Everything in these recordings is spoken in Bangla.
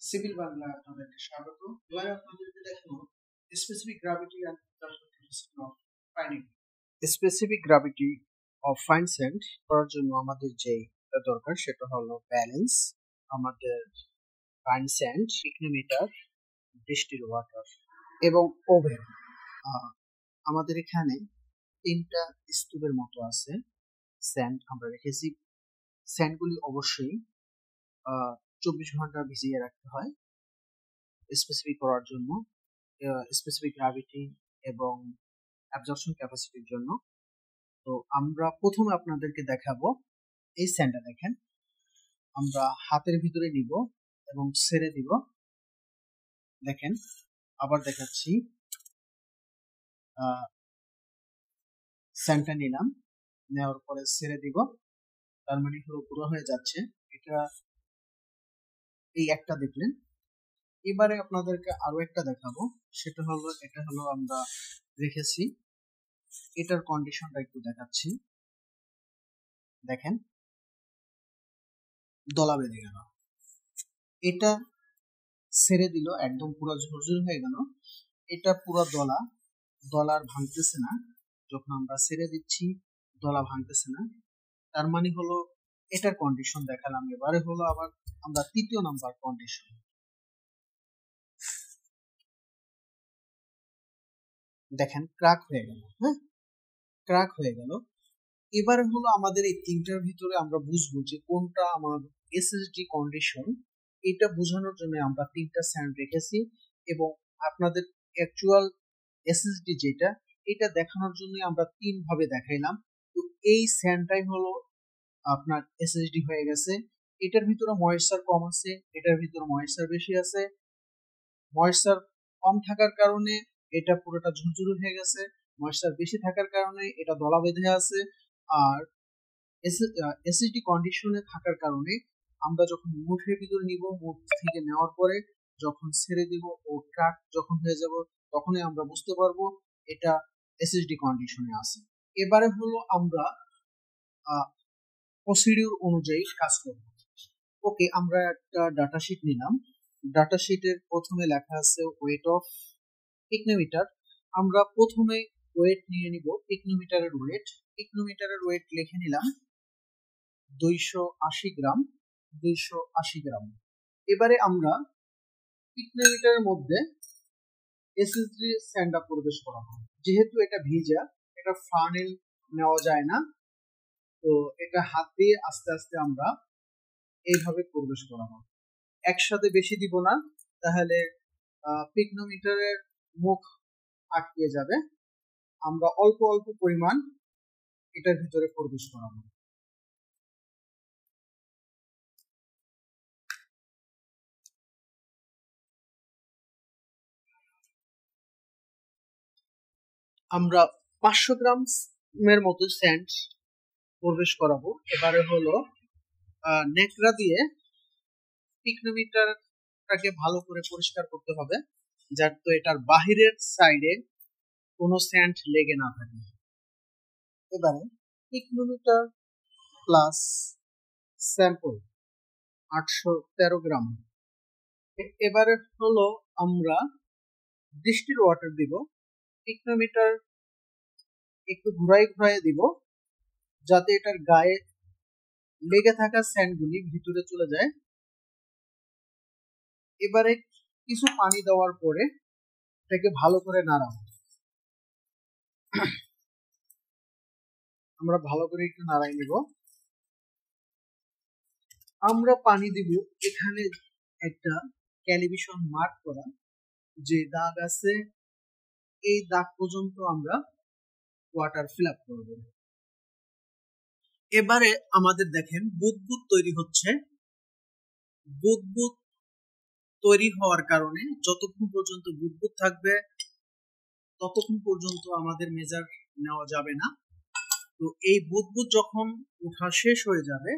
সিভিল বাংলায় আপনাদেরকে স্বাগত। এবারে আপনাদেরকে দেখাবো specific gravity and of finding. Specific gravity of fine sand করার জন্য আমাদের যে দরকার সেটা হলো ব্যালেন্স, আমাদের fine sand, pycnometer, distilled water এবং ওভেন। আমাদের এখানে তিনটা স্তূপের মতো আছে স্যান্ড আমরা রেখেছি। স্যান্ডগুলি অবশ্যই 24 ঘন্টা ভিজিয়ে রাখতে হয় স্পেসিফিক করার জন্য, স্পেসিফিক গ্র্যাভিটি এবং অ্যাবজর্পশন ক্যাপাসিটির জন্য। তো আমরা প্রথমে আপনাদেরকে দেখাবো এই স্যান্ডটা। দেখেন, আমরা হাতের ভিতরে নিব এবং ছেড়ে দিব। দেখেন, আবার দেখাচ্ছি, স্যান্ডটা নিলাম, নেওয়ার পরে ছেড়ে দিব, তার মানে পুরো পুরো হয়ে যাচ্ছে। এটা এই একটা দেখলেন। এবারে আপনাদেরকে আরো একটা দেখাবো, সেটা হলো এটা হলো আমরা রেখেছি, এটার কন্ডিশনটা একটু দেখাচ্ছি। দেখেন, দলা বেঁধে গেল, এটা ছেড়ে দিল, একদম পুরো ঝুরঝুর হয়ে গেল। এটা পুরো দলার ভাঙতেছে না। যখন আমরা ছেড়ে দিচ্ছি দলা ভাঙতেছে না, তার মানে হলো এটার কন্ডিশন দেখালাম। এবারে হলো আবার আমরা তৃতীয় নাম্বার কন্ডিশন। দেখেন, ক্র্যাক হয়ে গেল। হ্যাঁ, ক্র্যাক হয়ে গেল। এবারে হলো আমাদের এই তিনটার ভিতরে আমরা বুঝবো যে কোনটা আমার এসএসডি কন্ডিশন। এটা বোঝানোর জন্য আমরা তিনটা স্যান্ড রেখেছি এবং আপনাদের অ্যাকচুয়াল এসএসডি যেটা, এটা দেখানোর জন্য আমরা তিন ভাবে দেখাইলাম। তো এই স্যান্ডটাই হলো আপনার এসএসডি হয়ে গেছে। এটার ভিতরে ময়েশ্চার কম আছে, এটার ভিতরে ময়েশ্চার বেশি আছে। ময়েশ্চার কম থাকার কারণে এটা পুরোটা ঝুরঝুরে হয়ে গেছে, ময়েশ্চার বেশি থাকার কারণে এটা দলা বেঁধে আছে। আর এসএসডি কন্ডিশনে থাকার কারণে আমরা যখন মুখের ভিতরে নিব, মুখ থেকে নেওয়ার পরে যখন ছেড়ে দিব ও ক্র্যাক যখন হয়ে যাব, তখনই আমরা বুঝতে পারবো এটা এসএসডি কন্ডিশনে আছে। এবারে হলো আমরা প্রসিডিউর অনুযায়ী কাজ করব। ওকে, আমরা একটা ডাটা শিট নিলাম। ডাটা শিটের প্রথমে লেখা আছে ওয়েট অফ পিকনোমিটার। আমরা প্রথমে ওয়েট নিয়ে নিব, পিকনোমিটারের ওয়েট। পিকনোমিটারের ওয়েট লিখে নিলাম 280 গ্রাম। 280 গ্রাম। এবারে আমরা পিকনোমিটারের মধ্যে এসএসডি স্যান্ডটা প্রবেশ করাবো। যেহেতু এটা ভিজা, এটা ফানেল নেওয়া যায় না, তো এটা হাত দিয়ে আস্তে আস্তে আমরা এইভাবে প্রবেশ করাবো। একসাথে বেশি দিব না, তাহলে পিকনোমিটারের মুখ আটকে যাবে। আমরা অল্প অল্প পরিমাণ এটার ভিতরে প্রবেশ করাবো। আমরা 500 গ্রামের মতো স্যান্ড প্রবেশ করাবো। এবারে হলো নেকড়া দিয়ে পিকনোমিটারটাকে ভালো করে পরিষ্কার করতে হবে, যাতে এটার বাহিরের সাইডে কোনো স্যান্ড লেগে না থাকে। এবারে পিকনোমিটার প্লাস স্যাম্পল 813 গ্রাম। এবারে হলো আমরা ডিস্টিল ওয়াটার দিব। পিকনোমিটার একটু ঘুরাই দিব, যাতে এটার গায়ে লেগে থাকা স্যান্ডগুলি ভিতরে চলে যায়। এবারে কিছু পানি দেওয়ার পরে এটাকে ভালো করে নাড়াবো। আমরা ভালো করে একটু নাড়াই নিব। আমরা পানি দিব, এখানে একটা ক্যালিব্রেশন মার্ক করা যে দাগ আছে, এই দাগ পর্যন্ত আমরা ওয়াটার ফিল আপ করব। এবারে আমাদের দেখেন বুদবুদ তৈরি হচ্ছে। বুদবুদ তৈরি হওয়ার কারণে যতক্ষণ পর্যন্ত বুদবুদ থাকবে ততক্ষণ পর্যন্ত আমাদের মেজার নেওয়া যাবে না। তো এই বুদবুদ যখন ওঠা শেষ হয়ে যাবে,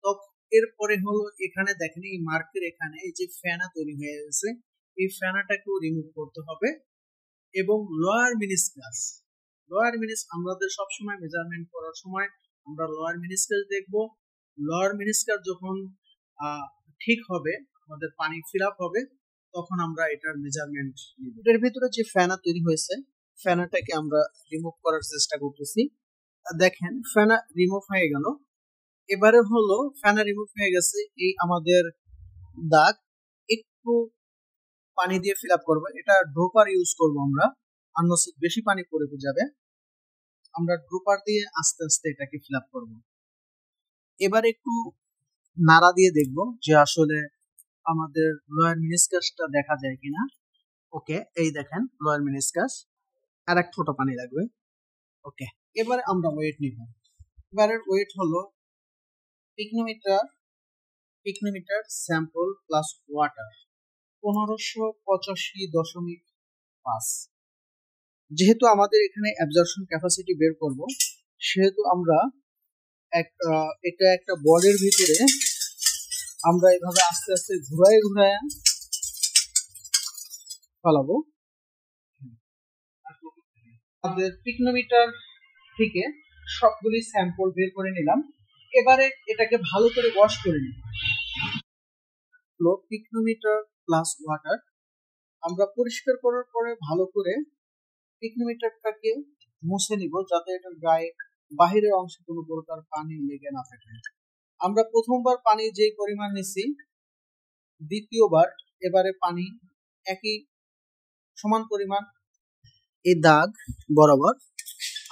তখন এরপরে হলো এখানে দেখেন এই মার্কের এখানে এই যে ফেনা তৈরি হয়ে গেছে, এই ফেনাটাকেও রিমুভ করতে হবে। এবং লোয়ার মিনিসকাস, আমাদের সবসময় মেজারমেন্ট করার সময় আমরা লোয়ার মিনিসকাস দেখব। লোয়ার মিনিসকাস যখন ঠিক হবে, আমাদের পানি ফিল আপ হবে তখন আমরা এটার মেজারমেন্ট নিব। এর ভিতরে যে ফেনা তৈরি হয়েছে ফেনাটাকে আমরা রিমুভ করার চেষ্টা করতেছি। দেখেন ফেনা রিমুভ হয়ে গেল। এবারে হলো ফেনা রিমুভ হয়ে গেছে, এই আমাদের দাগ একটু পানি দিয়ে ফিল আপ করবো। এটা ড্রপার ইউজ করব আমরা, আননেসেসারি বেশি পানি পড়ে যাবে। আমরা ড্রপার দিয়ে আস্তে আস্তে এটাকে ফিল আপ করবো। এবার একটু নাড়া দিয়ে দেখব যে আসলে আমাদের লোয়ার মিনিসকাসটা দেখা যায় কিনা। ওকে, এই দেখেন লোয়ার মিনিসকাস, আর এক ফোঁটা পানি লাগবে। ওকে, এবারে আমরা ওয়েট নিব। এবারের ওয়েট হলো পিকনোমিটার স্যাম্পল প্লাস ওয়াটার 1585.5। যেহেতু আমাদের এখানে অ্যাবজর্পশন ক্যাপাসিটি বের করব, সেহেতু আমরা এটা একটা বলের ভিতরে আমরা এভাবে আস্তে আস্তে ঘুরায় ফেলাবো। আমাদের পিকনোমিটার থেকে সবগুলি স্যাম্পল বের করে নিলাম। এবারে এটাকে ভালো করে ওয়াশ করে নিব। পিকনোমিটার প্লাস ওয়াটার আমরা পরিষ্কার করার পরে ভালো করে পিকনোমিটারটাকে মুছে নিব, যাতে এটার গায়ে বাহিরের অংশে কোনো প্রকার পানি লেগে না থাকে। আমরা প্রথমবার পানি যেই পরিমাণ নিছি, দ্বিতীয়বার এবারে পানি একই সমান পরিমাণ এই দাগ বরাবর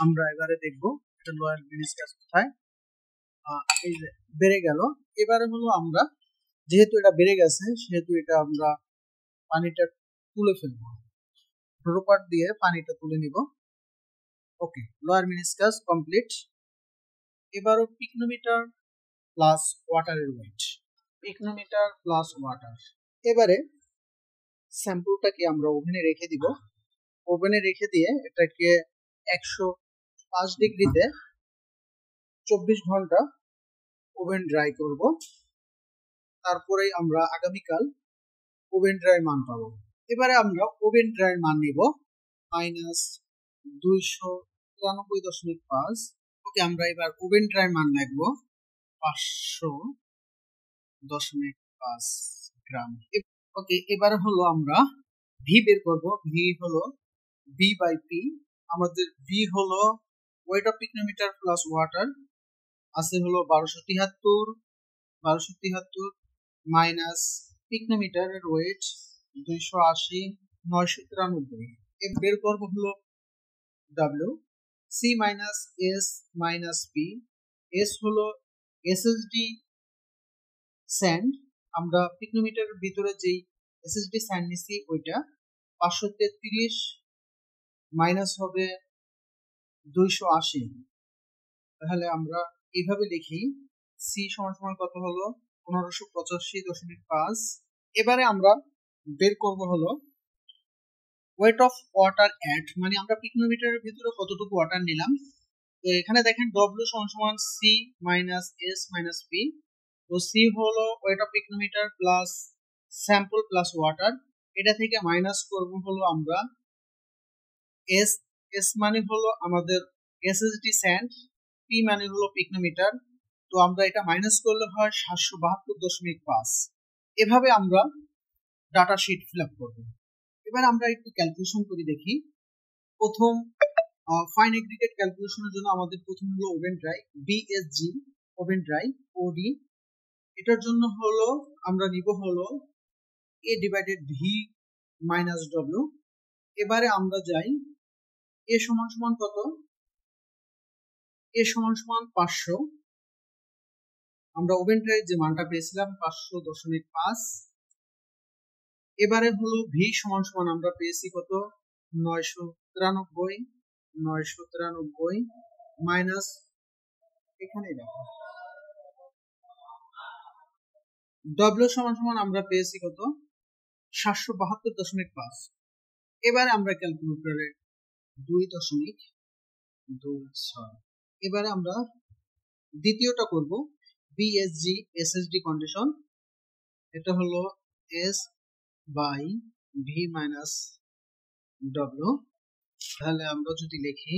আমরা এবারে দেখব এটা লোয়ার মিনিসকাস কোথায়। এই যে বেড়ে গেল। এবারে হলো আমরা যেহেতু এটা বেড়ে গেছে সেহেতু এটা আমরা পানিটা তুলে ফেলবো, ড্রপার দিয়ে পানিটা তুলে নিব। ওকে, লোয়ার মিনিসকাস কমপ্লিট। এবারও পিকনোমিটার প্লাস ওয়াটারের ওয়েট, পিকনোমিটার প্লাস ওয়াটার। এবারে স্যাম্পলটাকে আমরা ওভেনে রেখে দিব। ওভেনে রেখে দিয়ে এটাকে 105 ডিগ্রিতে 24 ঘন্টা ওভেন ড্রাই করব। তারপরে আমরা আগামীকাল ওভেন ড্রাই মান পাবো। এবারে আমরা ওভেন ড্রাই মান নিব -293.5। ওকে, আমরা এবার ওভেন ড্রাই মান লিখবো 500.5 গ্রাম। ওকে, এবার হলো আমরা ভি বের করব। ভি হলো ভি বাই পি। আমাদের ভি হলো weight of pycnometer plus water আছে হলো 1273 মাইনাস পিকনোমিটারের ওয়েট 280 993। বের করব হলো W. C minus S minus P. S হলো এসএসডি স্যান্ড। আমরা পিকনোমিটারের ভিতরে যেই এসএসডি স্যান্ড নিছি ওইটা 533 মাইনাস হবে 280। তাহলে আমরা এইভাবে লিখি সি সমান সমান কত হলো 1585.5। এবারে আমরা বের করব হলো ওয়েট অফ ওয়াটার অ্যাড, মানে আমরা পিকনোমিটারের ভিতরে কতটুকু ওয়াটার নিলাম। তো এখানে দেখেন ডব্লিউ সমান সমান C minus S minus P. তো সি হলো weight of pycnometer plus sample plus water, এটা থেকে মাইনাস করব হলো আমরা এস। এস মানে হলো আমাদের এসএসডি স্যান্ড, পি মানে হলো পিকনোমিটার। তো আমরা এটা মাইনাস করলে হয় 772.5। এভাবে আমরা ডাটা শিট ফিল আপ করব। এবার আমরা একটু ক্যালকুলেশন করে দেখি। প্রথম ফাইন এগ্রিগেট ক্যালকুলেশনের জন্য আমাদের প্রথম হলো oven dry, BSG oven dry ওডি। এটার জন্য হলো আমরা নিব হলো A divided V minus W. এবারে আমরা যাই এ সমান সমান কত, এ সমান সমান 500। আমরা ওভেন ড্রাই যে মানটা পেয়েছিলাম 500.5। এবারে হলো ভি সমান সমান আমরা পেয়েছি কত 993 মাইনাস এখানে দেখো ডব্লিউ সমান সমান আমরা পেয়েছি কত 772.5। এবারে আমরা ক্যালকুলেটরে 2.26। এবারে আমরা দ্বিতীয়টা করব বিএসজি এসএসডি কন্ডিশন। এটা হলো S by V minus W. তাহলে আমরা যদি লিখি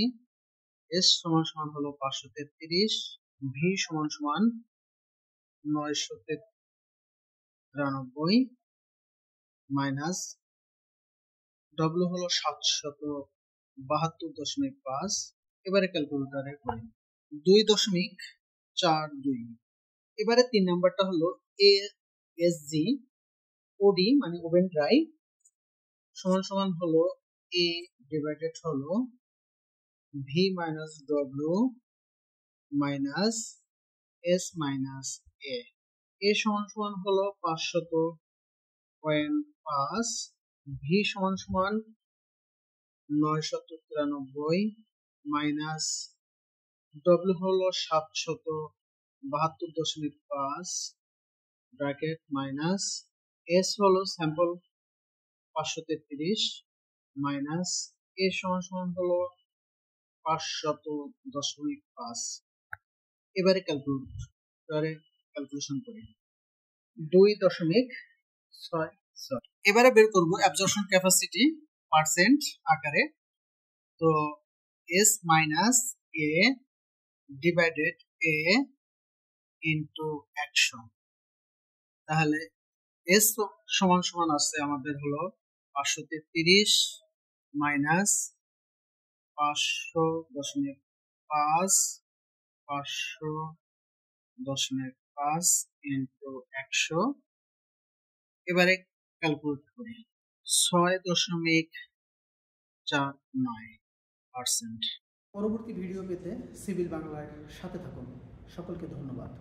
এস সমান সমান হলো 533, ভি সমান সমান 793 মাইনাস ডব্লিউ হলো 772.5। এবারে ক্যালকুলেটরে করি 2.42। এবারে 3 নাম্বারটা হলো এএসজি ওডি মানে ওভেন ড্রাই সমান সমান হলো এ ডিভাইডেড হলো V minus W minus S minus A. A সমান সমান হলো 500.5, ভি সমান সমান 993 মাইনাস ডব্লিউ হলো 772.5 ব্র্যাকেট মাইনাস এস হলো স্যাম্পল 533 মাইনাস এ সমান সমান হলো 500.5। এবারে ক্যালকুলেশন করি 2.66। এবারে বের করব অ্যাবজর্পশন ক্যাপাসিটি পার্সেন্ট আকারে। তো এস মাইনাস এ ডিভাইডেড এ ইন্টু 100। তাহলে এস সমান সমান আছে আমাদের হলো 533 মাইনাস 500.5 500.5 ইন্টু 100। এবারে ক্যালকুলেট করি 6.49%। পরবর্তী ভিডিও পেতে সিভিল বাংলার সাথে থাকুন। সকলকে ধন্যবাদ।